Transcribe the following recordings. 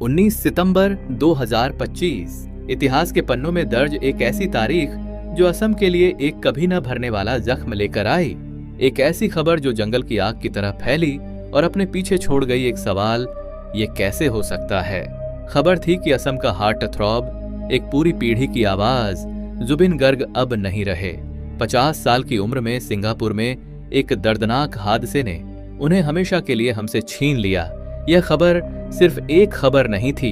19 सितंबर 2025 इतिहास के पन्नों में दर्ज एक ऐसी तारीख जो असम के लिए एक कभी न भरने वाला जख्म लेकर आई। एक ऐसी खबर जो जंगल की आग की तरह फैली और अपने पीछे छोड़ गई एक सवाल, ये कैसे हो सकता है। खबर थी कि असम का हार्ट थ्रॉब, एक पूरी पीढ़ी की आवाज जुबिन गर्ग अब नहीं रहे। 50 साल की उम्र में सिंगापुर में एक दर्दनाक हादसे ने उन्हें हमेशा के लिए हमसे छीन लिया। यह खबर सिर्फ एक खबर नहीं थी,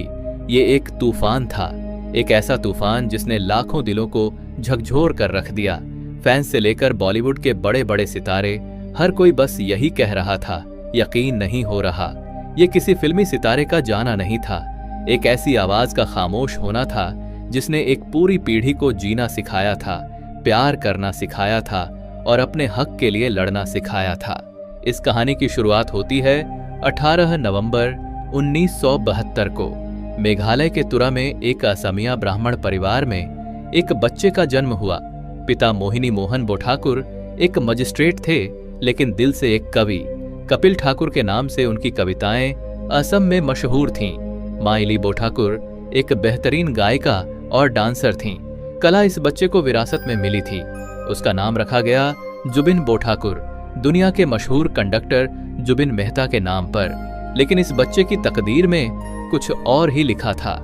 ये एक तूफान था, एक ऐसा तूफान जिसने लाखों दिलों को झकझोर कर रख दिया। फैंस से लेकर बॉलीवुड के बड़े बड़े सितारे, हर कोई बस यही कह रहा था, यकीन नहीं हो रहा। ये किसी फिल्मी सितारे का जाना नहीं था, एक ऐसी आवाज का खामोश होना था जिसने एक पूरी पीढ़ी को जीना सिखाया था, प्यार करना सिखाया था और अपने हक के लिए लड़ना सिखाया था। इस कहानी की शुरुआत होती है 18 नवंबर 1972 को। मेघालय के तुरा में एक असमिया ब्राह्मण परिवार में एक बच्चे का जन्म हुआ। पिता मोहिनी मोहन बोठाकुर एक मजिस्ट्रेट थे, लेकिन दिल से एक कवि। कपिल ठाकुर के नाम से उनकी कविताएं असम में मशहूर थीं। माइली बोठाकुर एक बेहतरीन गायिका और डांसर थीं। कला इस बच्चे को विरासत में मिली थी। उसका नाम रखा गया जुबिन बोठाकुर, दुनिया के मशहूर कंडक्टर जुबिन मेहता के नाम पर। लेकिन इस बच्चे की तकदीर में कुछ और ही लिखा था।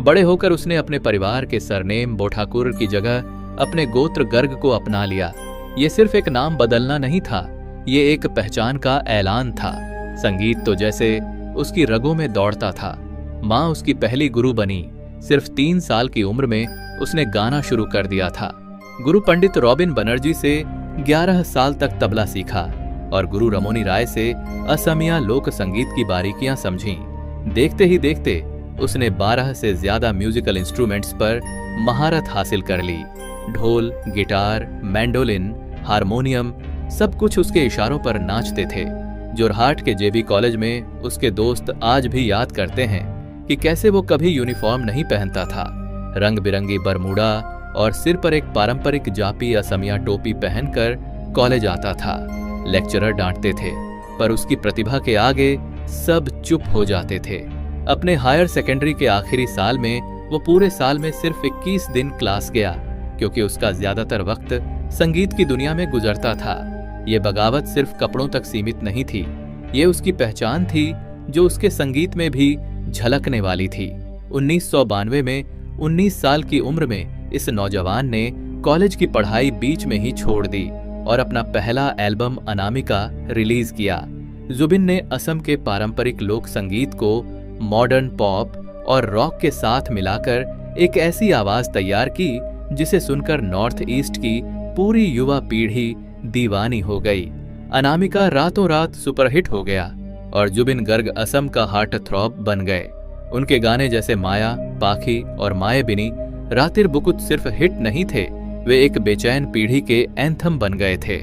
बड़े होकर उसने अपने परिवार के सरनेम बोठाकुर की जगह अपने गोत्र गर्ग को अपना लिया। ये सिर्फ एक नाम बदलना नहीं था, ये एक पहचान का ऐलान था। संगीत तो जैसे उसकी रगों में दौड़ता था। माँ उसकी पहली गुरु बनी। सिर्फ 3 साल की उम्र में उसने गाना शुरू कर दिया था। गुरु पंडित रॉबिन बनर्जी से 11 साल तक तबला सीखा और गुरु रमोनी राय से असमिया लोक संगीत की बारीकियां समझी। देखते ही देखते उसने 12 से ज्यादा म्यूजिकल इंस्ट्रूमेंट्स पर महारत हासिल कर ली। ढोल, गिटार, मैंडोलिन, हारमोनियम, सब कुछ उसके इशारों पर नाचते थे। जोरहाट के जेबी कॉलेज में उसके दोस्त आज भी याद करते हैं कि कैसे वो कभी यूनिफॉर्म नहीं पहनता था। रंग बिरंगी बरमूडा और सिर पर एक पारंपरिक जापी असमिया टोपी पहनकर कॉलेज आता था। लेक्चरर डांटते थे, पर उसकी प्रतिभा के आगे सब चुप हो जाते थे। अपने हायर सेकेंडरी के आखिरी साल में वो पूरे साल में सिर्फ 21 दिन क्लास गया, क्योंकि उसका ज्यादातर वक्त संगीत की दुनिया में गुजरता था। ये बगावत सिर्फ कपड़ों तक सीमित नहीं थी, ये उसकी पहचान थी जो उसके संगीत में भी झलकने वाली थी। 1992 में 19 साल की उम्र में इस नौजवान ने कॉलेज की पढ़ाई बीच में ही छोड़ दी और अपना पहला एल्बम अनामिका रिलीज किया। जुबिन ने असम के पारंपरिक लोक संगीत को मॉडर्न पॉप और रॉक के साथ मिलाकर एक ऐसी आवाज तैयार की जिसे सुनकर नॉर्थ ईस्ट की पूरी युवा पीढ़ी दीवानी हो गई। अनामिका रातों रात सुपरहिट हो गया और जुबिन गर्ग असम का हार्ट थ्रॉब बन गए। उनके गाने जैसे माया, पाखी और माए बिनी रातिर बुकुत सिर्फ हिट नहीं थे, वे एक बेचैन पीढ़ी के एंथम बन गए थे।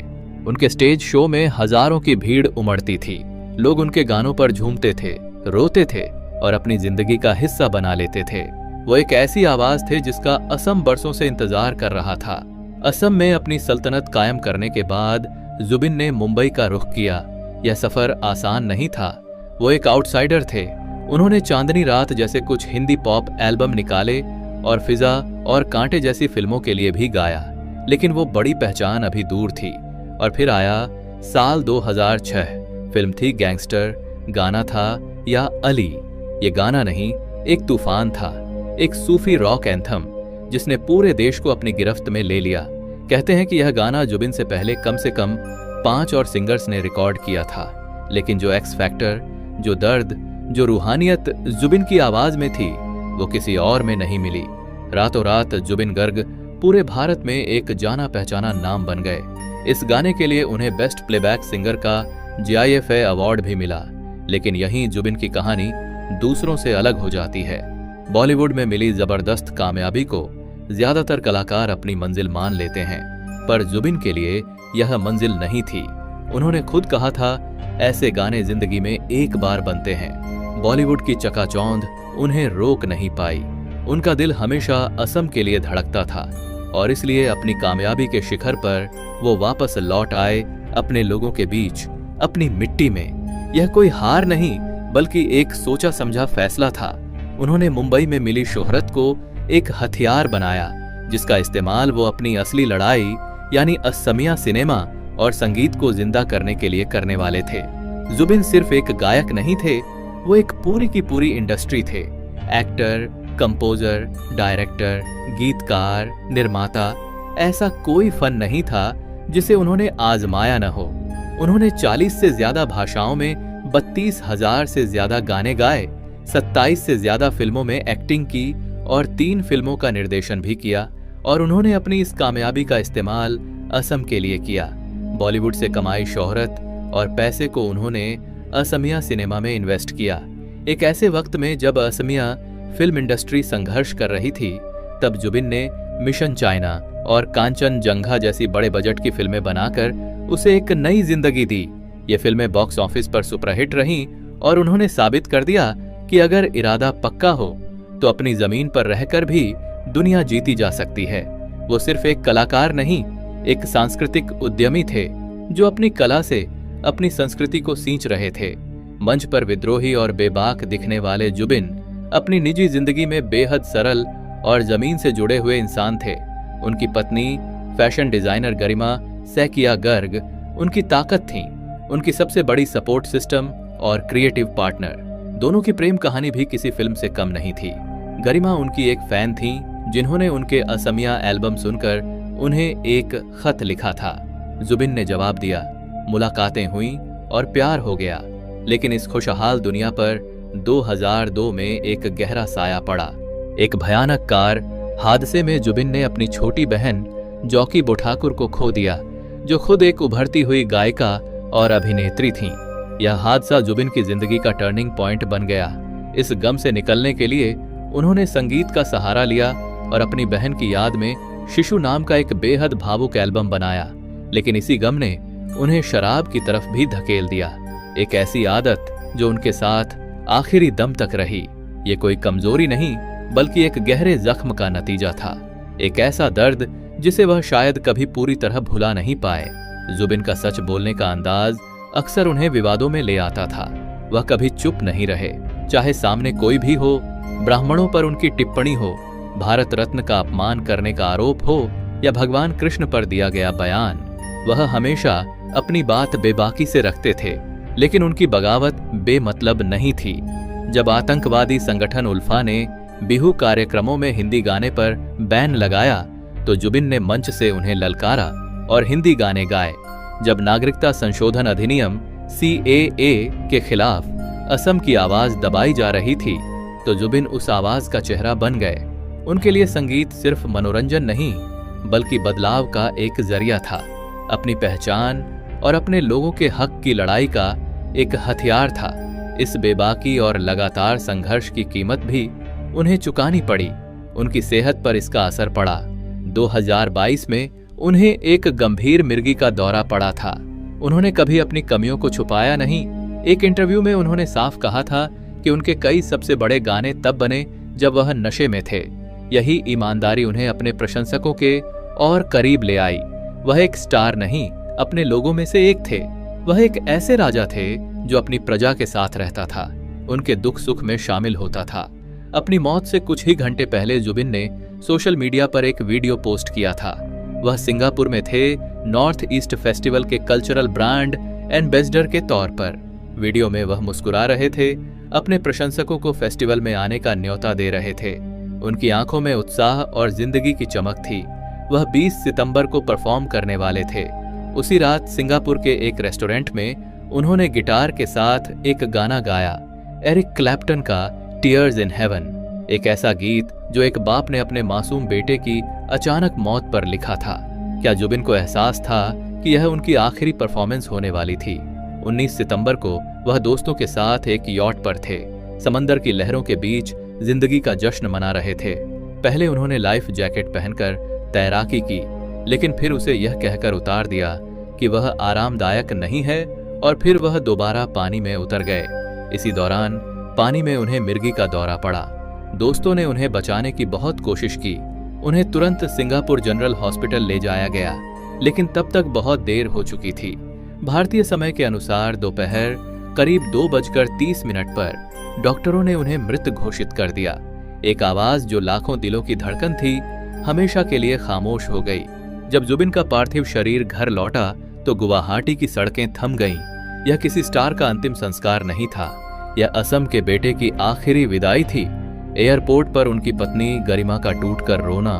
उनके स्टेज शो में हजारों की भीड़ उमड़ती थी। लोग उनके गानों पर झूमते थे, रोते थे और अपनी जिंदगी का हिस्सा बना लेते थे। वो एक ऐसी आवाज थे जिसका असम बरसों से इंतजार कर रहा था। असम में अपनी सल्तनत कायम करने के बाद जुबिन ने मुंबई का रुख किया। यह सफर आसान नहीं था। वो एक आउटसाइडर थे। उन्होंने चांदनी रात जैसे कुछ हिंदी पॉप एल्बम निकाले और फिजा और कांटे जैसी फिल्मों के लिए भी गाया, लेकिन वो बड़ी पहचान अभी दूर थी। और फिर आया साल 2006। फिल्म थी गैंगस्टर, गाना था या अली। ये गाना नहीं, एक तूफान था, एक सूफी रॉक एंथम जिसने पूरे देश को अपनी गिरफ्त में ले लिया। कहते हैं कि यह गाना जुबिन से पहले कम से कम 5 और सिंगर्स ने रिकॉर्ड किया था, लेकिन जो एक्स फैक्टर, जो दर्द, जो रूहानियत जुबिन की आवाज में थी, वो किसी और में नहीं मिली। रातों रात जुबिन गर्ग पूरे भारत में एक जाना पहचाना नाम बन गए। इस गाने के लिए उन्हें बेस्ट प्लेबैक सिंगर का GIFA अवार्ड भी मिला। लेकिन यहीं जुबिन की कहानी दूसरों से अलग हो जाती है। बॉलीवुड में मिली जबरदस्त कामयाबी को ज्यादातर कलाकार अपनी मंजिल मान लेते हैं, पर जुबिन के लिए यह मंजिल नहीं थी। उन्होंने खुद कहा था, ऐसे गाने जिंदगी में एक बार बनते हैं। बॉलीवुड की चकाचौंध उन्हें रोक नहीं पाई। उनका दिल हमेशा असम के लिए धड़कता था और इसलिए अपनी कामयाबी के शिखर पर वो वापस लौट आए, अपने लोगों के बीच, अपनी मिट्टी में। यह कोई हार नहीं, बल्कि एक सोचा समझा फैसला था। उन्होंने मुंबई में मिली शोहरत को एक हथियार बनाया, जिसका इस्तेमाल वो अपनी असली लड़ाई यानी असमिया सिनेमा और संगीत को जिंदा करने के लिए करने वाले थे। जुबिन सिर्फ एक गायक नहीं थे, वो एक पूरी की पूरी इंडस्ट्री थे। एक्टर, कंपोजर, डायरेक्टर, गीतकार, निर्माता, ऐसा कोई फन नहीं था जिसे उन्होंने आजमाया न हो। उन्होंने 40 से ज्यादा भाषाओं में 32,000 से ज्यादा गाने गाए, 27 से ज्यादा फिल्मों में एक्टिंग की और 3 फिल्मों का निर्देशन भी किया। और उन्होंने अपनी इस कामयाबी का इस्तेमाल असम के लिए किया। बॉलीवुड से कमाई शोहरत और पैसे को उन्होंने असमिया सिनेमा में इन्वेस्ट किया। एक ऐसे वक्त में जब असमिया फिल्म इंडस्ट्री संघर्ष कर रही थी, तब जुबिन ने मिशन चाइना और कांचन जंघा जैसी बड़े बजट की फिल्में बनाकर उसे एक नई जिंदगी दी। ये फिल्में बॉक्स ऑफिस पर सुपरहिट रहीं और उन्होंने साबित कर दिया कि अगर इरादा पक्का हो तो अपनी जमीन पर रहकर भी दुनिया जीती जा सकती है। वो सिर्फ एक कलाकार नहीं, एक सांस्कृतिक उद्यमी थे जो अपनी कला से अपनी संस्कृति को सींच रहे थे। मंच पर विद्रोही और बेबाक दिखने वाले जुबिन अपनी निजी जिंदगी में बेहद सरल और जमीन से जुड़े हुए इंसान थे। उनकी पत्नी फैशन डिजाइनर गरिमा सैकिया गर्ग उनकी ताकत थी, उनकी सबसे बड़ी सपोर्ट सिस्टम और क्रिएटिव पार्टनर। दोनों की प्रेम कहानी भी किसी फिल्म से कम नहीं थी। गरिमा उनकी एक फैन थी जिन्होंने उनके असमिया एल्बम सुनकर उन्हें एक खत लिखा था। जुबिन ने जवाब दिया, मुलाकातें हुई और प्यार हो गया। लेकिन इस खुशहाल दुनिया पर 2002 में एक गहरा साया पड़ा। एक भयानक कार हादसे में जुबिन ने अपनी छोटी बहन जॉकी बुठाकुर को खो दिया, जो खुद एक उभरती हुई गायिका और अभिनेत्री थीं। यह हादसा जुबिन की जिंदगी का टर्निंग पॉइंट बन गया। इस गम से निकलने के लिए उन्होंने संगीत का सहारा लिया और अपनी बहन की याद में शिशु नाम का एक बेहद भावुक एल्बम बनाया। लेकिन इसी गम ने उन्हें शराब की तरफ भी धकेल दिया, एक ऐसी आदत जो उनके साथ आखिरी दम तक रही। ये कोई कमजोरी नहीं, बल्कि एक गहरे जख्म का नतीजा था, एक ऐसा दर्द जिसे वह शायद कभी पूरी तरह भुला नहीं पाए। जुबिन का सच बोलने का अंदाज अक्सर उन्हें विवादों में ले आता था। वह कभी चुप नहीं रहे, चाहे सामने कोई भी हो, ब्राह्मणों पर उनकी टिप्पणी हो, भारत रत्न का अपमान करने का आरोप हो या भगवान कृष्ण पर दिया गया बयान। वह हमेशा अपनी बात बेबाकी से रखते थे, लेकिन उनकी बगावत बेमतलब नहीं थी। जब आतंकवादी संगठन उल्फा ने बिहू कार्यक्रमों में हिंदी गाने पर बैन लगाया, तो जुबिन ने मंच से उन्हें ललकारा और हिंदी गाने गाए। जब नागरिकता संशोधन अधिनियम CAA के खिलाफ असम की आवाज दबाई जा रही थी, तो जुबिन उस आवाज का चेहरा बन गए। उनके लिए संगीत सिर्फ मनोरंजन नहीं, बल्कि बदलाव का एक जरिया था, अपनी पहचान और अपने लोगों के हक की लड़ाई का एक हथियार था। इस बेबाकी और लगातार संघर्ष की कीमत भी उन्हें चुकानी पड़ी। उनकी सेहत पर इसका असर पड़ा। 2022 में उन्हें एक गंभीर मिर्गी का दौरा पड़ा था। उन्होंने कभी अपनी कमियों को छुपाया नहीं। एक इंटरव्यू में उन्होंने साफ कहा था कि उनके कई सबसे बड़े गाने तब बने जब वह नशे में थे। यही ईमानदारी उन्हें अपने प्रशंसकों के और करीब ले आई। वह एक स्टार नहीं, अपने लोगों में से एक थे। वह एक ऐसे राजा थे जो अपनी प्रजा के साथ रहता था, उनके दुख सुख में शामिल होता था। अपनी मौत से कुछ ही घंटे पहले जुबिन ने सोशल मीडिया पर एक वीडियो पोस्ट किया था। वह सिंगापुर में थे, नॉर्थ ईस्ट फेस्टिवल के कल्चरल ब्रांड एम्बेसडर के तौर पर। वीडियो में वह मुस्कुरा रहे थे, अपने प्रशंसकों को फेस्टिवल में आने का न्योता दे रहे थे। उनकी आंखों में उत्साह और जिंदगी की चमक थी। वह 20 सितंबर को परफॉर्म करने वाले थे। उसी रात सिंगापुर के एक रेस्टोरेंट में उन्होंने गिटार के साथ एक गाना गाया, एरिक क्लैप्टन का टीयर्स इन हेवन, एक ऐसा गीत जो एक बाप ने अपने मासूम बेटे की अचानक मौत पर लिखा था। क्या जुबिन को एहसास था कि यह उनकी आखिरी परफॉर्मेंस होने वाली थी? 19 सितंबर को वह दोस्तों के साथ एक यॉट पर थे, समंदर की लहरों के बीच जिंदगी का जश्न मना रहे थे। पहले उन्होंने लाइफ जैकेट पहनकर तैराकी की, लेकिन फिर उसे यह कहकर उतार दिया कि वह आरामदायक नहीं है, और फिर वह दोबारा पानी में उतर गए। इसी दौरान पानी में उन्हें मिर्गी का दौरा पड़ा। दोस्तों ने उन्हें बचाने की बहुत कोशिश की। उन्हें तुरंत सिंगापुर जनरल हॉस्पिटल ले जाया गया, लेकिन तब तक बहुत देर हो चुकी थी। भारतीय समय के अनुसार दोपहर करीब 2:30 पर डॉक्टरों ने उन्हें मृत घोषित कर दिया। एक आवाज जो लाखों दिलों की धड़कन थी, हमेशा के लिए खामोश हो गई। जब जुबिन का पार्थिव शरीर घर लौटा तो गुवाहाटी की सड़कें थम गईं। यह किसी स्टार का अंतिम संस्कार नहीं था, यह असम के बेटे की आखिरी विदाई थी। एयरपोर्ट पर उनकी पत्नी गरिमा का टूटकर रोना,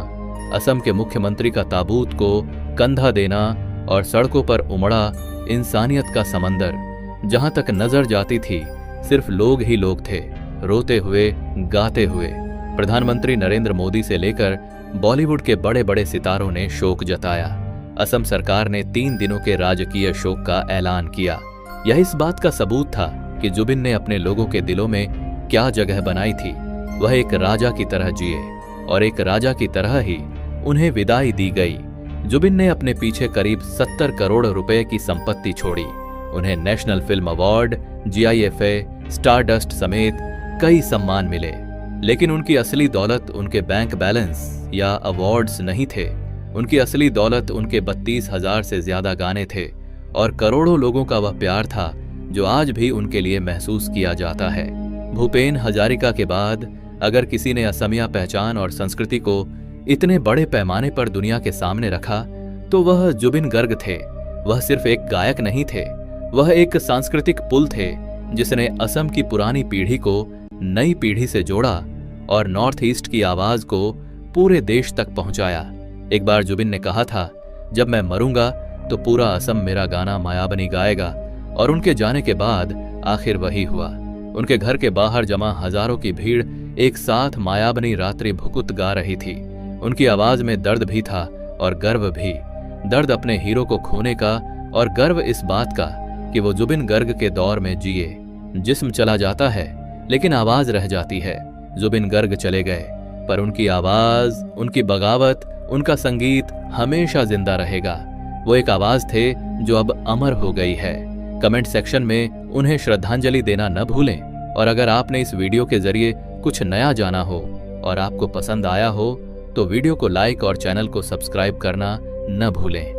असम के मुख्यमंत्री का ताबूत को कंधा देना और सड़कों पर उमड़ा इंसानियत का समंदर। जहां तक नजर जाती थी सिर्फ लोग ही लोग थे, रोते हुए, गाते हुए। प्रधानमंत्री नरेंद्र मोदी से लेकर बॉलीवुड के बड़े बड़े सितारों ने शोक जताया। असम सरकार ने 3 दिनों के राजकीय शोक का ऐलान किया। यह इस बात का सबूत था कि जुबिन ने अपने लोगों के दिलों में क्या जगह बनाई थी। वह एक राजा की तरह जिए और एक राजा की तरह ही उन्हें विदाई दी गई। जुबिन ने अपने पीछे करीब 70 करोड़ रुपए की संपत्ति छोड़ी। उन्हें national film award, GIFA, stardust समेत कई सम्मान मिले। लेकिन उनकी असली दौलत उनके बैंक बैलेंस या अवार्ड्स नहीं थे। उनकी असली दौलत उनके 32,000 से ज्यादा गाने थे और करोड़ों लोगों का वह प्यार था जो आज भी उनके लिए महसूस किया जाता है। भूपेन हजारिका के बाद अगर किसी ने असमिया पहचान और संस्कृति को इतने बड़े पैमाने पर दुनिया के सामने रखा तो वह जुबिन गर्ग थे। वह सिर्फ एक गायक नहीं थे, वह एक सांस्कृतिक पुल थे जिसने असम की पुरानी पीढ़ी को नई पीढ़ी से जोड़ा और नॉर्थ ईस्ट की आवाज को पूरे देश तक पहुंचाया। एक बार जुबिन ने कहा था, जब मैं मरूंगा तो पूरा असम मेरा गाना मायाबनी गाएगा, और उनके जाने के बाद आखिर वही हुआ। उनके घर के बाहर जमा हजारों की भीड़ एक साथ मायाबनी रात्रि भुकुत गा रही थी। उनकी आवाज में दर्द भी था और गर्व भी। दर्द अपने हीरो को खोने का और गर्व इस बात का कि वो जुबिन गर्ग के दौर में जिए। जिस्म चला जाता है लेकिन आवाज रह जाती है। जुबिन गर्ग चले गए पर उनकी आवाज, उनकी बगावत, उनका संगीत हमेशा जिंदा रहेगा। वो एक आवाज थे जो अब अमर हो गई है। कमेंट सेक्शन में उन्हें श्रद्धांजलि देना न भूलें। और अगर आपने इस वीडियो के जरिए कुछ नया जाना हो और आपको पसंद आया हो तो वीडियो को लाइक और चैनल को सब्सक्राइब करना न भूलें।